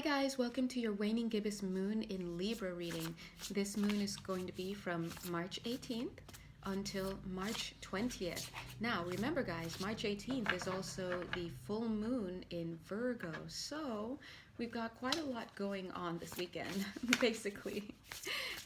Hi guys, welcome to your waning gibbous moon in Libra reading. This moon is going to be from March 18th until March 20th. Now remember guys, March 18th is also the full moon in Virgo, so we've got quite a lot going on this weekend, basically.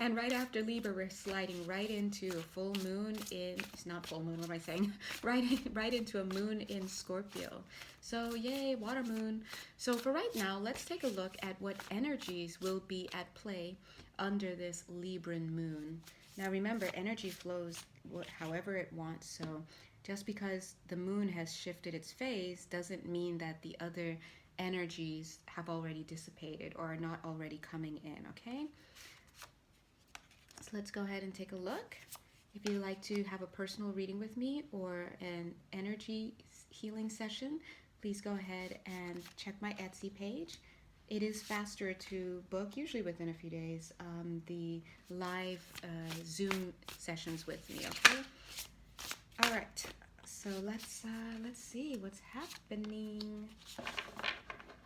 And right after Libra, we're sliding right into a full moon in, it's not full moon, what am I saying? Right into a moon in Scorpio. So yay, water moon. So for right now, let's take a look at what energies will be at play under this Libran moon. Now remember, energy flows however it wants, so just because the moon has shifted its phase doesn't mean that the other energies have already dissipated or are not already coming in, okay? So let's go ahead and take a look. If you'd like to have a personal reading with me or an energy healing session, please go ahead and check my Etsy page. It is faster to book, usually within a few days, the live Zoom sessions with me, okay? All right, so let's see what's happening.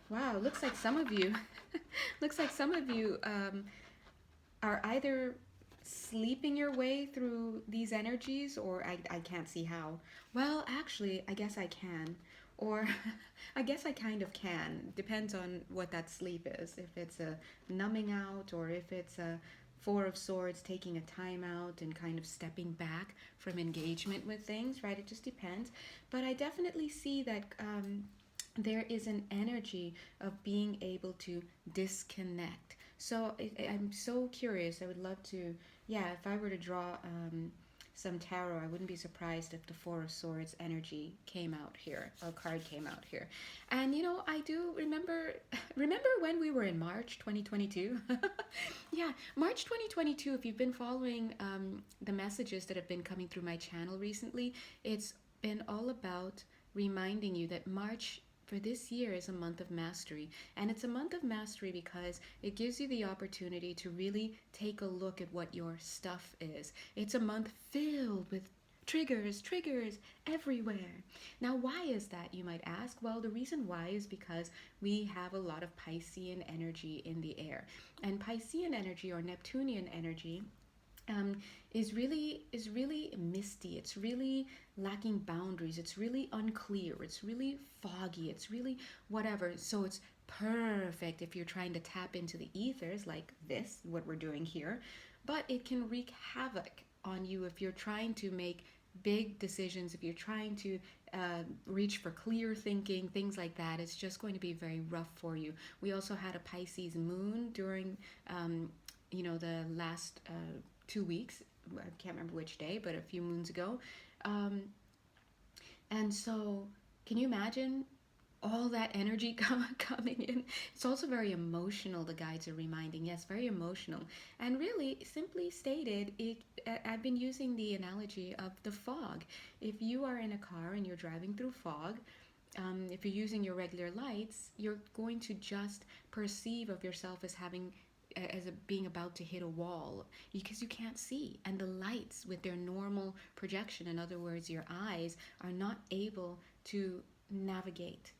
Wow, looks like some of you, are either sleeping your way through these energies, or I can't see how. Well, actually, I guess I can. Or I guess I kind of can. Depends on what that sleep is. If it's a numbing out, or if it's a Four of Swords, taking a time out and kind of stepping back from engagement with things, right? It just depends. But I definitely see that there is an energy of being able to disconnect. So I'm so curious. I would love to, yeah, if I were to draw some tarot, I wouldn't be surprised if the Four of Swords energy came out here, a card came out here. And you know, I do remember when we were in March 2022? Yeah, March 2022, if you've been following the messages that have been coming through my channel recently, it's been all about reminding you that March for this year is a month of mastery. And it's a month of mastery because it gives you the opportunity to really take a look at what your stuff is. It's a month filled with triggers everywhere. Now, why is that, you might ask? Well, the reason why is because we have a lot of Piscean energy in the air. And Piscean energy, or Neptunian energy, is really misty. It's really lacking boundaries. It's really unclear. It's really foggy. It's really whatever. So it's perfect if you're trying to tap into the ethers like this, what we're doing here. But it can wreak havoc on you if you're trying to make big decisions, if you're trying to reach for clear thinking, things like that. It's just going to be very rough for you. We also had a Pisces moon during the last 2 weeks. I can't remember which day, but a few moons ago. And so, can you imagine all that energy coming in? It's also very emotional, the guides are reminding. Yes, very emotional. And really, simply stated, I've been using the analogy of the fog. If you are in a car and you're driving through fog, if you're using your regular lights, you're going to just perceive of yourself as being about to hit a wall because you can't see, and the lights with their normal projection, in other words your eyes, are not able to navigate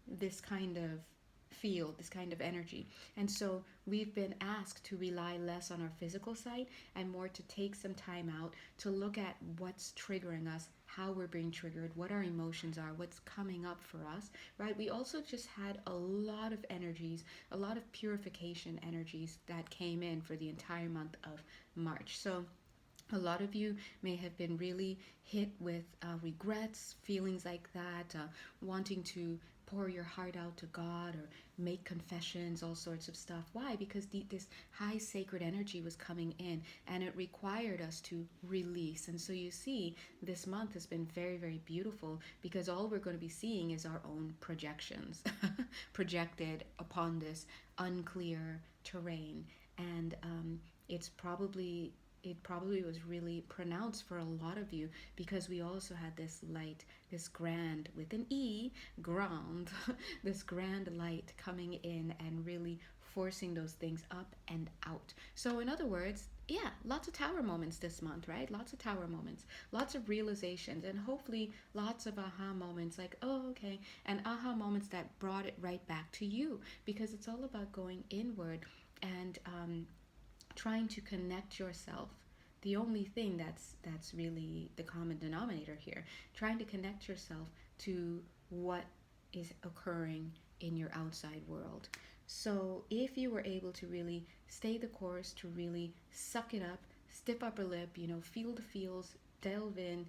this kind of field, this kind of energy. And so we've been asked to rely less on our physical sight and more to take some time out to look at what's triggering us, how we're being triggered, what our emotions are, what's coming up for us, right? We also just had a lot of energies, a lot of purification energies that came in for the entire month of March. So a lot of you may have been really hit with regrets, feelings like that, wanting to pour your heart out to God or make confessions, all sorts of stuff. Why? Because this high sacred energy was coming in and it required us to release. And so you see, this month has been very, very beautiful because all we're going to be seeing is our own projections projected upon this unclear terrain. And it's probably it probably was really pronounced for a lot of you, because we also had this light, this grand with an E, ground, this grand light coming in and really forcing those things up and out. So, in other words, yeah, lots of tower moments this month, right? Lots of tower moments, lots of realizations, and hopefully lots of aha moments like, oh, okay, and aha moments that brought it right back to you, because it's all about going inward and trying to connect yourself. The only thing that's really the common denominator here, trying to connect yourself to what is occurring in your outside world. So if you were able to really stay the course, to really suck it up, stiff upper lip, feel the feels, delve in,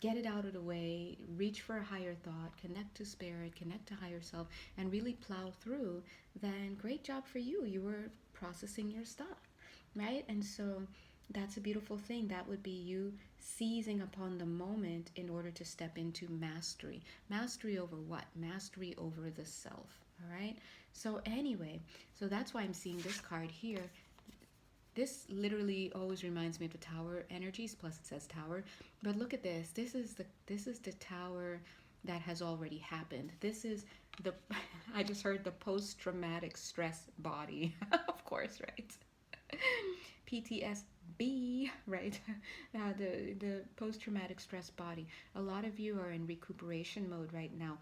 get it out of the way, reach for a higher thought, connect to spirit, connect to higher self, and really plow through, then great job for you. You were processing your stuff, right? And so that's a beautiful thing. That would be you seizing upon the moment in order to step into mastery. Mastery over what? Mastery over the self, all right? So anyway, so that's why I'm seeing this card here. This literally always reminds me of the tower energies, plus it says tower. But look at this. This is the tower that has already happened. This is the I just heard the post-traumatic stress body. Of course, right? PTSD, right? The post-traumatic stress body. A lot of you are in recuperation mode right now.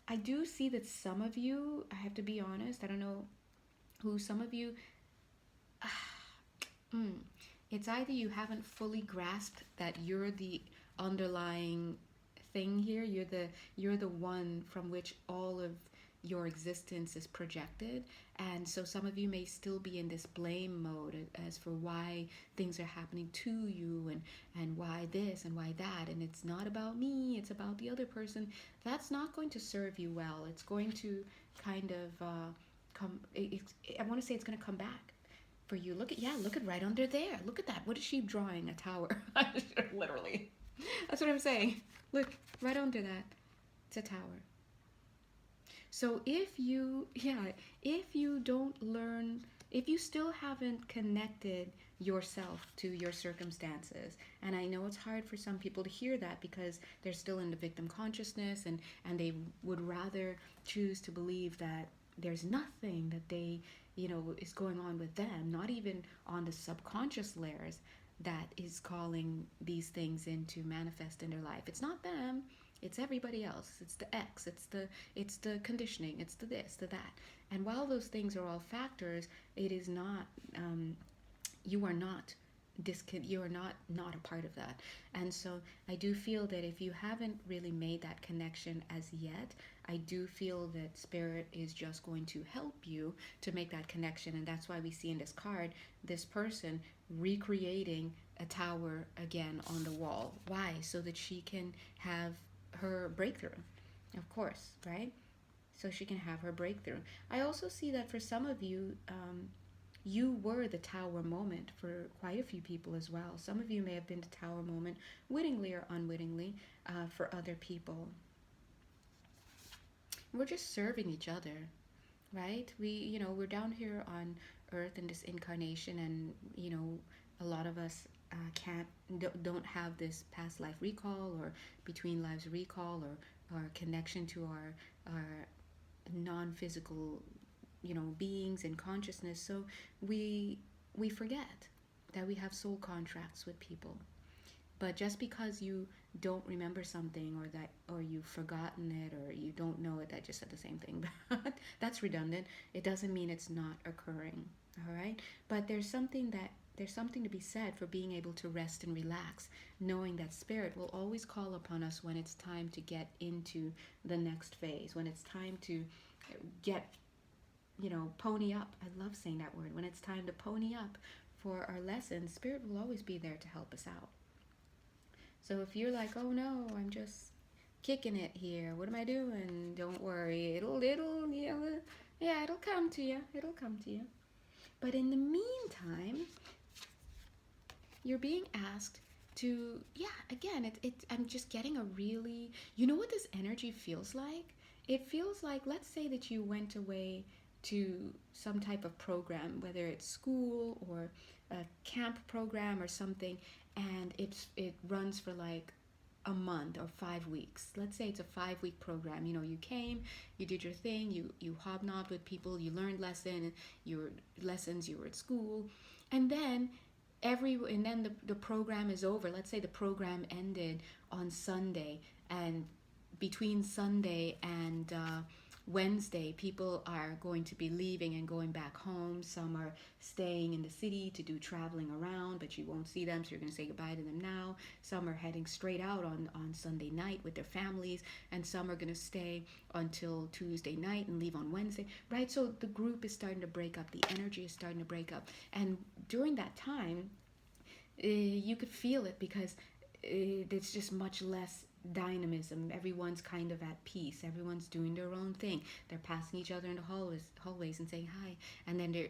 I do see that some of you, I have to be honest, I don't know who, some of you, it's either you haven't fully grasped that you're the underlying thing here, you're the one from which all of your existence is projected, and so some of you may still be in this blame mode as for why things are happening to you, and why this and why that, and it's not about me, it's about the other person. That's not going to serve you well. It's going to kind of I want to say it's going to come back for you. Look at right under there. Look at that. What is she drawing? A tower. Literally. That's what I'm saying. Look, right under that. It's a tower. So if you don't learn, if you still haven't connected yourself to your circumstances, and I know it's hard for some people to hear that because they're still in the victim consciousness, and they would rather choose to believe that there's nothing that they, is going on with them, not even on the subconscious layers, that is calling these things in to manifest in their life. It's not them. It's everybody else. It's the X. It's the conditioning. It's the this, the that. And while those things are all factors, it is not. You are not. You are not a part of that. And so I do feel that if you haven't really made that connection as yet, I do feel that spirit is just going to help you to make that connection. And that's why we see in this card this person recreating a tower again on the wall. Why? So that she can have her breakthrough, of course, right? So she can have her breakthrough. I also see that for some of you, you were the tower moment for quite a few people as well. Some of you may have been the tower moment, wittingly or unwittingly, for other people. We're just serving each other, right? We're down here on Earth in this incarnation, and a lot of us don't have this past life recall or between lives recall, or connection to our non-physical beings and consciousness. So we forget that we have soul contracts with people. But just because you don't remember something, or you've forgotten it, or you don't know it, I just said the same thing, but that's redundant. It doesn't mean it's not occurring. All right? But there's something to be said for being able to rest and relax, knowing that spirit will always call upon us when it's time to get into the next phase, when it's time to get, pony up. I love saying that word. When it's time to pony up for our lessons, spirit will always be there to help us out. So if you're like, oh no, I'm just kicking it here, what am I doing? Don't worry, it'll come to you. It'll come to you. But in the meantime, you're being asked to, again, I'm just getting a really, what this energy feels like? It feels like, let's say that you went away to some type of program, whether it's school or a camp program or something, and it runs for like a month or 5 weeks. Let's say it's a 5 week program. You know, you came, you did your thing, you hobnobbed with people, you learned lessons, you were at school, and then the program is over. Let's say the program ended on Sunday, and between Sunday and Wednesday, people are going to be leaving and going back home. Some are staying in the city to do traveling around, but you won't see them, so you're going to say goodbye to them now. Some are heading straight out on Sunday night with their families, and some are going to stay until Tuesday night and leave on Wednesday, right? So the group is starting to break up. The energy is starting to break up. And during that time, you could feel it because it's just much less dynamism. Everyone's kind of at peace. Everyone's doing their own thing. They're passing each other in the hallways and saying hi, and then they're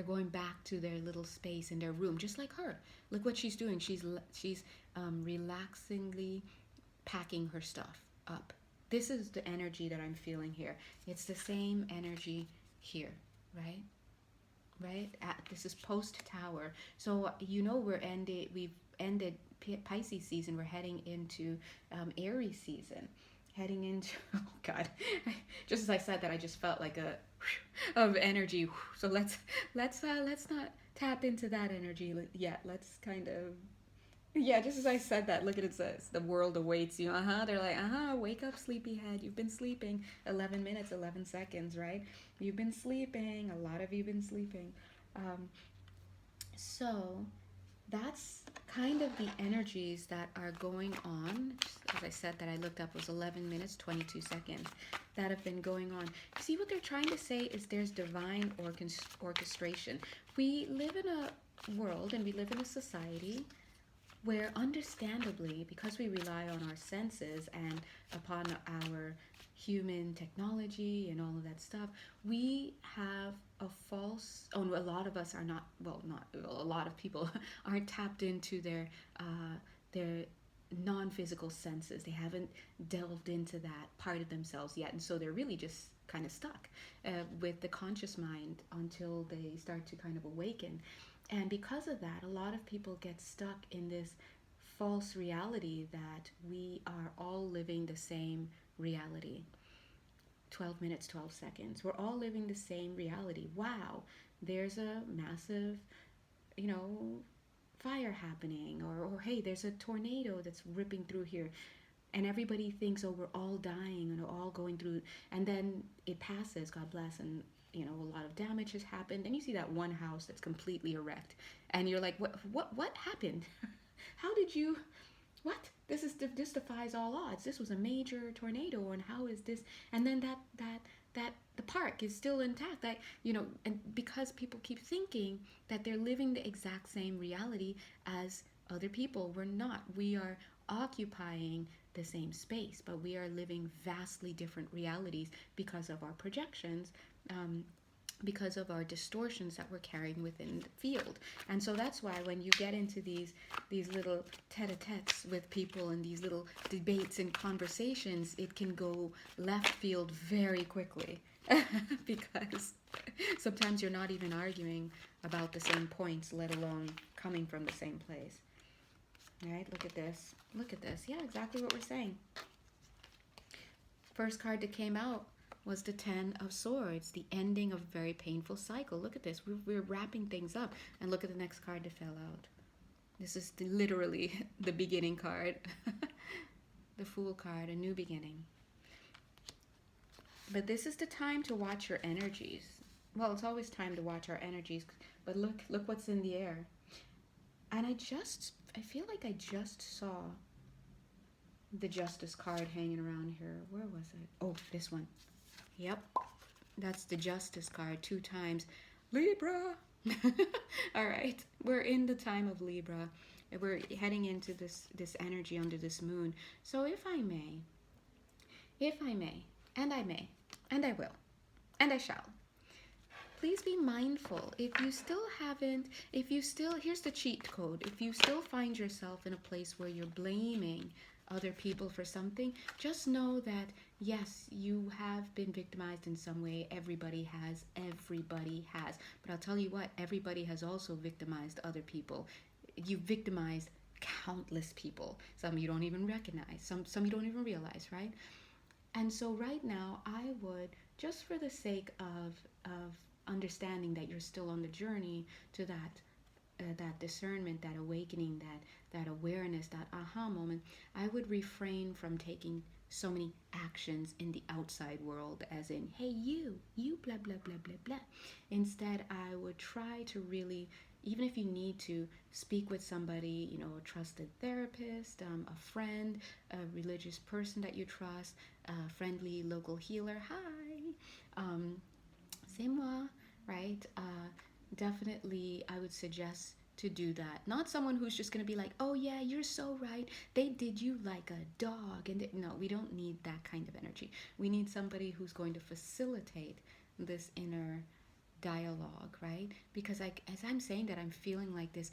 going back to their little space in their room, just like her. Look what she's doing. She's relaxingly packing her stuff up. This is the energy that I'm feeling here. It's the same energy here, right? This is post Tower, so you know we've ended Pisces season. We're heading into Aries season, heading into oh god, just as I said that, I just felt like a of energy. So let's not tap into that energy yet. Let's kind of, yeah, just as I said that, look at it, says the world awaits you. They're like, wake up, sleepyhead. You've been sleeping 11 minutes, 11 seconds, right? You've been sleeping. A lot of you been sleeping. So that's kind of the energies that are going on. As I said, that I looked up was 11 minutes, 22 seconds that have been going on. See, what they're trying to say is there's divine orchestration. We live in a world and we live in a society where, understandably, because we rely on our senses and upon our human technology and all of that stuff, we have a lot of us are not, a lot of people aren't tapped into their non-physical senses. They haven't delved into that part of themselves yet, and so they're really just kind of stuck with the conscious mind until they start to kind of awaken. And because of that, a lot of people get stuck in this false reality that we are all living the same reality. 12 minutes, 12 seconds. We're all living the same reality. Wow, there's a massive, fire happening, or hey, there's a tornado that's ripping through here. And everybody thinks, oh, we're all dying and all going through, and then it passes, God bless, and a lot of damage has happened, and you see that one house that's completely wrecked, and you're like, what happened? How did you, what? This defies all odds. This was a major tornado, and how is this? And then that the park is still intact. And because people keep thinking that they're living the exact same reality as other people, we're not. We are occupying the same space, but we are living vastly different realities because of our projections, because of our distortions that we're carrying within the field. And so that's why when you get into these little tete-a-tetes with people and these little debates and conversations, it can go left field very quickly because sometimes you're not even arguing about the same points, let alone coming from the same place. All right, look at this. Yeah, exactly what we're saying. First card that came out was the Ten of Swords, the ending of a very painful cycle. Look at this. We're wrapping things up. And look at the next card that fell out. This is literally the beginning card. The Fool card, a new beginning. But this is the time to watch your energies. Well, it's always time to watch our energies, but look what's in the air. And I feel like I just saw the Justice card hanging around here. Where was it? Oh, this one. Yep, that's the Justice card 2 times. Libra! All right, we're in the time of Libra. We're heading into this energy under this moon. So if I may, and I may, and I will, and I shall, please be mindful. If you still, here's the cheat code. If you still find yourself in a place where you're blaming other people for something, just know that Yes, you have been victimized in some way. Everybody has. Everybody has. But I'll tell you what, everybody has also victimized other people. You victimized countless people. Some you don't even recognize. Some you don't even realize, right? And so right now, I would, just for the sake of understanding that you're still on the journey to that discernment, that awakening, that awareness, that aha moment, I would refrain from taking so many actions in the outside world, as in, hey, you, blah, blah, blah, blah, blah. Instead, I would try to really, even if you need to speak with somebody, a trusted therapist, a friend, a religious person that you trust, a friendly local healer, hi, c'est moi, right? Definitely, I would suggest to do that. Not someone who's just going to be like, oh, yeah, you're so right. They did you like a dog. And no, we don't need that kind of energy. We need somebody who's going to facilitate this inner dialogue, right? Because as I'm saying that, I'm feeling like this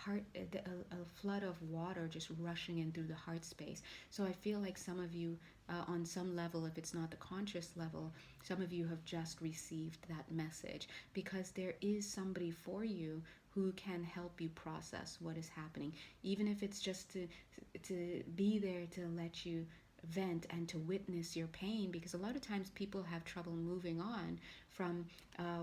heart, a flood of water just rushing in through the heart space. So I feel like some of you, on some level, if it's not the conscious level, some of you have just received that message, because there is somebody for you who can help you process what is happening, even if it's just to be there to let you vent and to witness your pain, because a lot of times people have trouble moving on from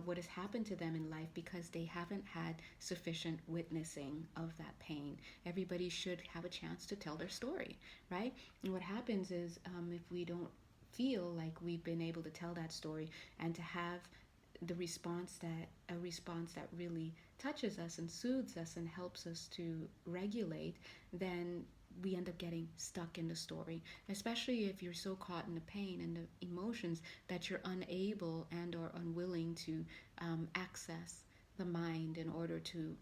what has happened to them in life because they haven't had sufficient witnessing of that pain. Everybody should have a chance to tell their story, right? And what happens is, if we don't feel like we've been able to tell that story and to have the response that a response that really touches us and soothes us and helps us to regulate, then we end up getting stuck in the story, especially if you're so caught in the pain and the emotions that you're unable and or unwilling to access the mind in order to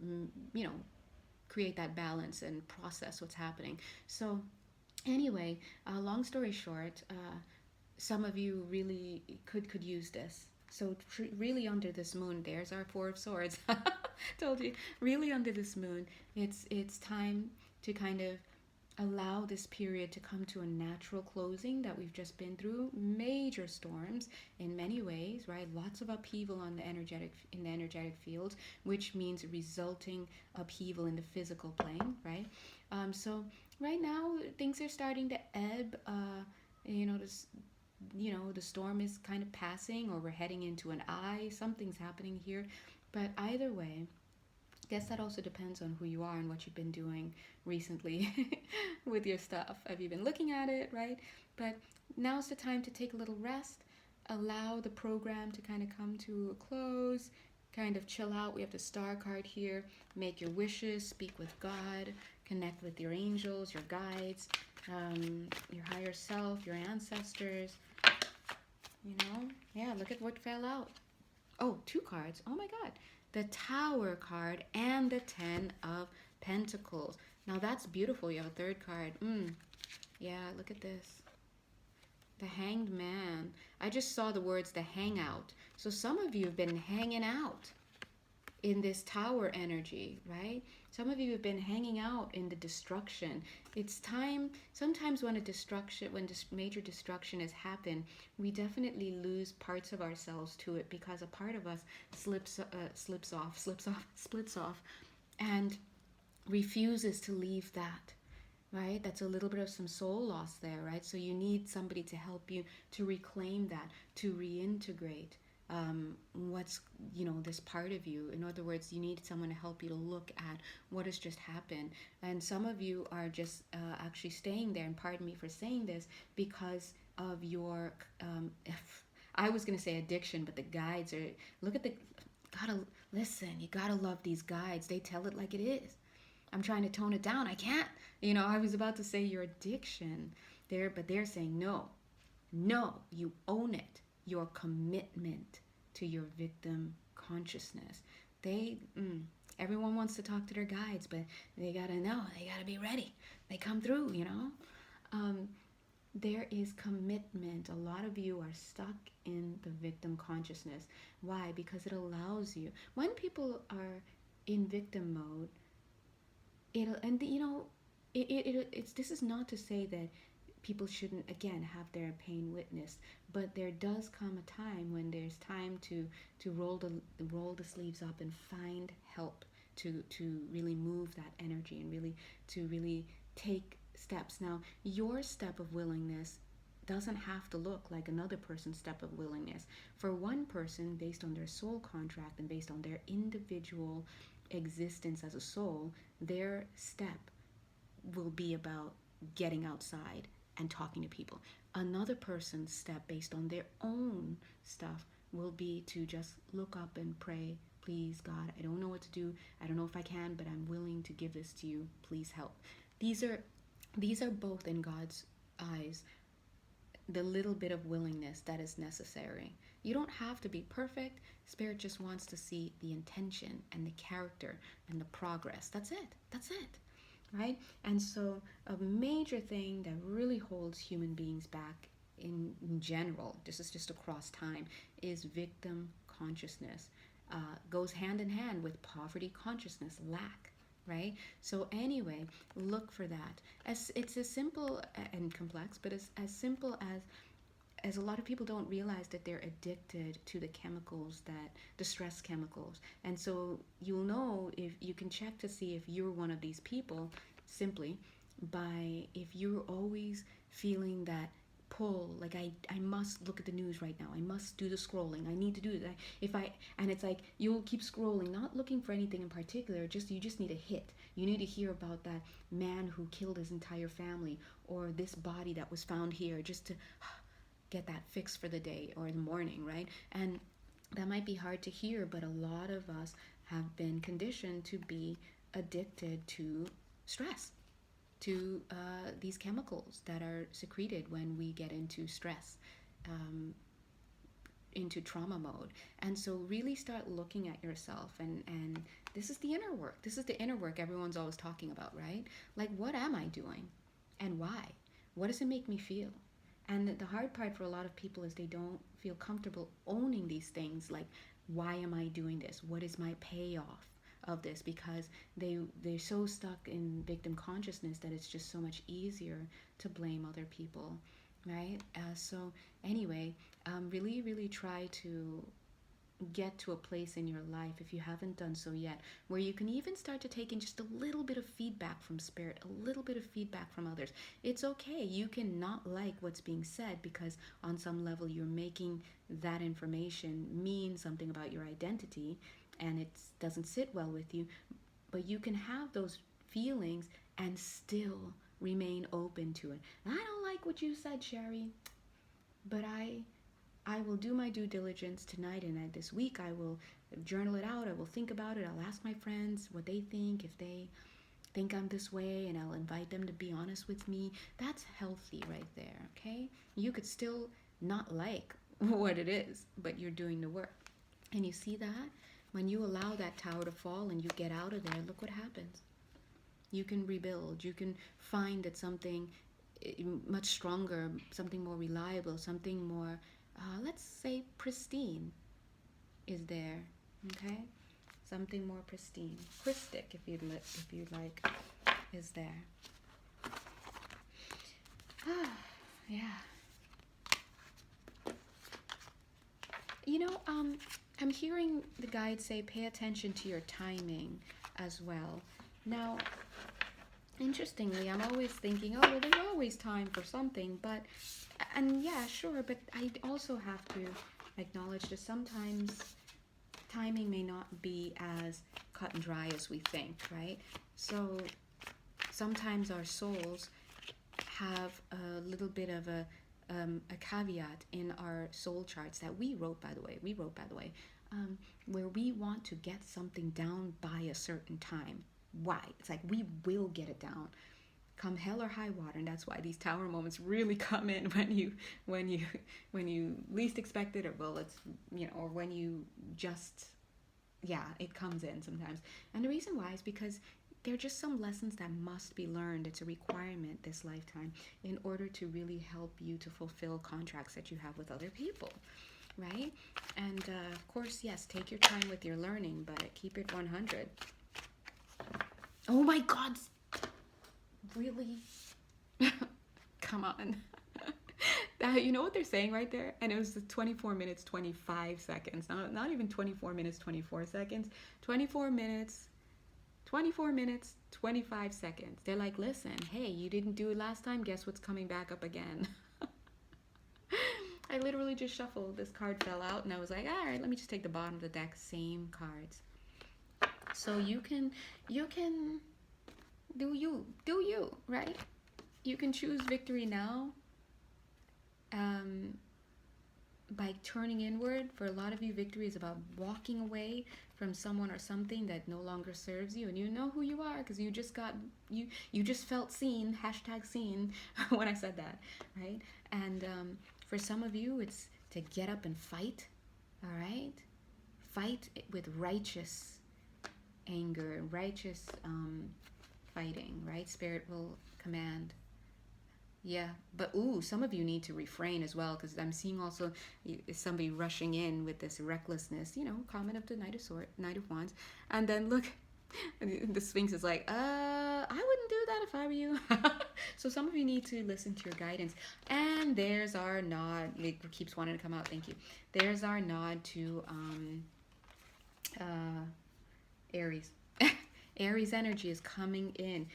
create that balance and process what's happening. So anyway, long story short, some of you really could use this. So really, under this moon, there's our Four of Swords. Told you. Really, under this moon, it's time to kind of allow this period to come to a natural closing that we've just been through. Major storms in many ways, right? Lots of upheaval on the energetic fields, which means resulting upheaval in the physical plane, right? So right now things are starting to ebb. This the storm is kind of passing, or we're heading into an eye. Something's happening here, but either way, guess that also depends on who you are and what you've been doing recently with your stuff. Have you been looking at it, right? But now's the time to take a little rest, allow the program to kind of come to a close, kind of chill out. We have the star card here. Make your wishes, speak with God, connect with your angels, your guides, your higher self, your ancestors. Yeah, look at what fell out. Oh, two cards. Oh my God. The Tower card and the Ten of Pentacles. Now that's beautiful. You have a third card. Yeah, look at this. The Hanged Man. I just saw the words the hangout. So some of you have been hanging out in this tower energy, right? Some of you have been hanging out in the destruction. It's time, sometimes when major destruction has happened, we definitely lose parts of ourselves to it, because a part of us splits off, and refuses to leave that, right? That's a little bit of some soul loss there, right? So you need somebody to help you to reclaim that, to reintegrate what's this part of you. In other words, you need someone to help you to look at what has just happened. And some of you are just actually staying there, and pardon me for saying this, because of your I was going to say addiction, but the guides are, gotta listen, you gotta love these guides. They tell it like it is. I'm trying to tone it down, I can't. I was about to say your addiction there, but they're saying no, you own it. Your commitment to your victim consciousness. Everyone wants to talk to their guides, but they gotta know, they gotta be ready. They come through, There is commitment. A lot of you are stuck in the victim consciousness. Why? Because it allows you. When people are in victim mode, this is not to say that people shouldn't again have their pain witnessed, but there does come a time when there's time to roll the sleeves up and find help to really move that energy and really take steps. Now, your step of willingness doesn't have to look like another person's step of willingness. For one person, based on their soul contract and based on their individual existence as a soul, their step will be about getting outside and talking to people. Another person's step, based on their own stuff, will be to just look up and pray, please God, I don't know what to do, I don't know if I can, but I'm willing to give this to you, please help. These are both, in God's eyes, the little bit of willingness that is necessary. You don't have to be perfect. Spirit just wants to see the intention and the character and the progress. That's it, right? And so a major thing that really holds human beings back in general, this is just across time, is victim consciousness. Goes hand in hand with poverty consciousness, lack, right? So anyway, look for that. It's as simple and complex, but as simple as a lot of people don't realize that they're addicted to the chemicals, the stress chemicals. And so you'll know, if you can check to see if you're one of these people simply by, if you're always feeling that pull, like I must look at the news right now, I must do the scrolling, I need to do that. And it's like you'll keep scrolling, not looking for anything in particular, you just need a hit. You need to hear about that man who killed his entire family, or this body that was found here, just to get that fix for the day or the morning, right? And that might be hard to hear, but a lot of us have been conditioned to be addicted to stress, to these chemicals that are secreted when we get into stress, into trauma mode. And so really start looking at yourself, and this is the inner work. This is the inner work everyone's always talking about, right? Like, what am I doing and why? What does it make me feel? And the hard part for a lot of people is they don't feel comfortable owning these things, like, why am I doing this? What is my payoff of this? Because they're so stuck in victim consciousness that it's just so much easier to blame other people, right? So anyway, really try to get to a place in your life, if you haven't done so yet, where you can even start to take in just a little bit of feedback from spirit, a little bit of feedback from others. It's okay. You can not like what's being said, because on some level you're making that information mean something about your identity, and it doesn't sit well with you. But you can have those feelings and still remain open to it. I don't like what you said, Sherry, but I will do my due diligence tonight, and this week I will journal it out. I will think about it. I'll ask my friends what they think, if they think I'm this way, and I'll invite them to be honest with me. That's healthy right there, okay? You could still not like what it is, but you're doing the work. And you see that? When you allow that tower to fall and you get out of there, look what happens. You can rebuild. You can find that something much stronger, something more reliable, something more, let's say, pristine is there, okay? Something more pristine, christic, if you'd like, is there. Yeah. I'm hearing the guide say, pay attention to your timing as well. Now, interestingly, I'm always thinking, oh, well, there's always time for something, and yeah, sure, but I also have to acknowledge that sometimes timing may not be as cut and dry as we think, right? So sometimes our souls have a little bit of a caveat in our soul charts that we wrote, by the way, where we want to get something down by a certain time. Why? It's like we will get it down, come hell or high water, and that's why these tower moments really come in when you least expect it, or or when you just, it comes in sometimes. And the reason why is because there are just some lessons that must be learned. It's a requirement this lifetime in order to really help you to fulfill contracts that you have with other people, right? And of course, yes, take your time with your learning, but keep it 100. Oh my God, really? come on. You know what they're saying right there? And it was the 24 minutes, 25 seconds. Not even 24 minutes, 24 seconds. 24 minutes, 25 seconds. They're like, listen, hey, you didn't do it last time. Guess what's coming back up again? I literally just shuffled. This card fell out, and I was like, all right, let me just take the bottom of the deck. Same cards. So you can do you, right? You can choose victory now. By turning inward. For a lot of you, victory is about walking away from someone or something that no longer serves you, and you know who you are because you just felt seen, #seen when I said that, right? And for some of you, it's to get up and fight. All right, fight with righteous anger, righteous fighting, right? Spirit will command. Yeah, but some of you need to refrain as well, because I'm seeing also somebody rushing in with this recklessness, comment of the Knight of Wands, and then look, the Sphinx is like, I wouldn't do that if I were you. So some of you need to listen to your guidance. And there's our nod. It keeps wanting to come out. Thank you. There's our nod to Aries. Aries energy is coming in.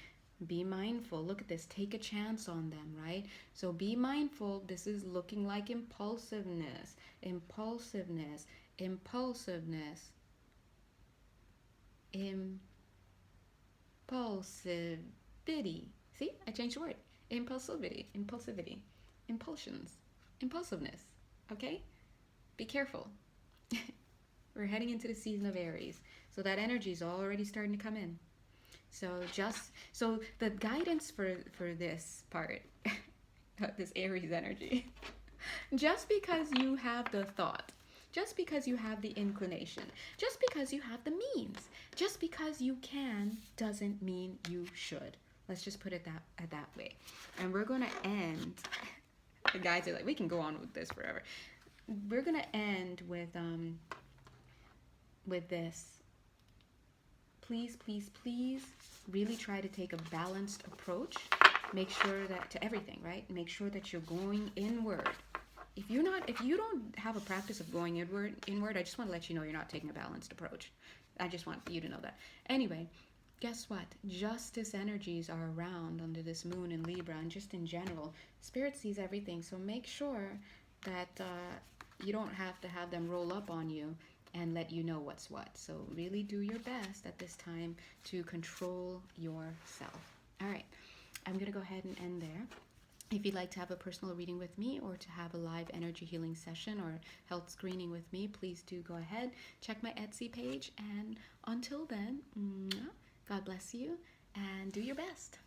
Be mindful. Look at this. Take a chance on them, right? So be mindful. This is looking like impulsiveness. Impulsivity. See? I changed the word. Impulsivity. Impulsions. Impulsiveness. Okay? Be careful. We're heading into the season of Aries. So that energy is already starting to come in. So the guidance for this part, this Aries energy, just because you have the thought, just because you have the inclination, just because you have the means, just because you can, doesn't mean you should. Let's just put it that way. And we're going to end, the guys are like, we can go on with this forever. We're going to end with this. Please, please, please really try to take a balanced approach. Make sure that to everything, right? Make sure that you're going inward. If you don't have a practice of going inward, I just want to let you know you're not taking a balanced approach. I just want you to know that. Anyway, guess what? Justice energies are around under this moon in Libra, and just in general, Spirit sees everything. So make sure that you don't have to have them roll up on you and let you know what's what. So really do your best at this time to control yourself. All right, I'm going to go ahead and end there. If you'd like to have a personal reading with me or to have a live energy healing session or health screening with me, please do go ahead. Check my Etsy page. And until then, God bless you and do your best.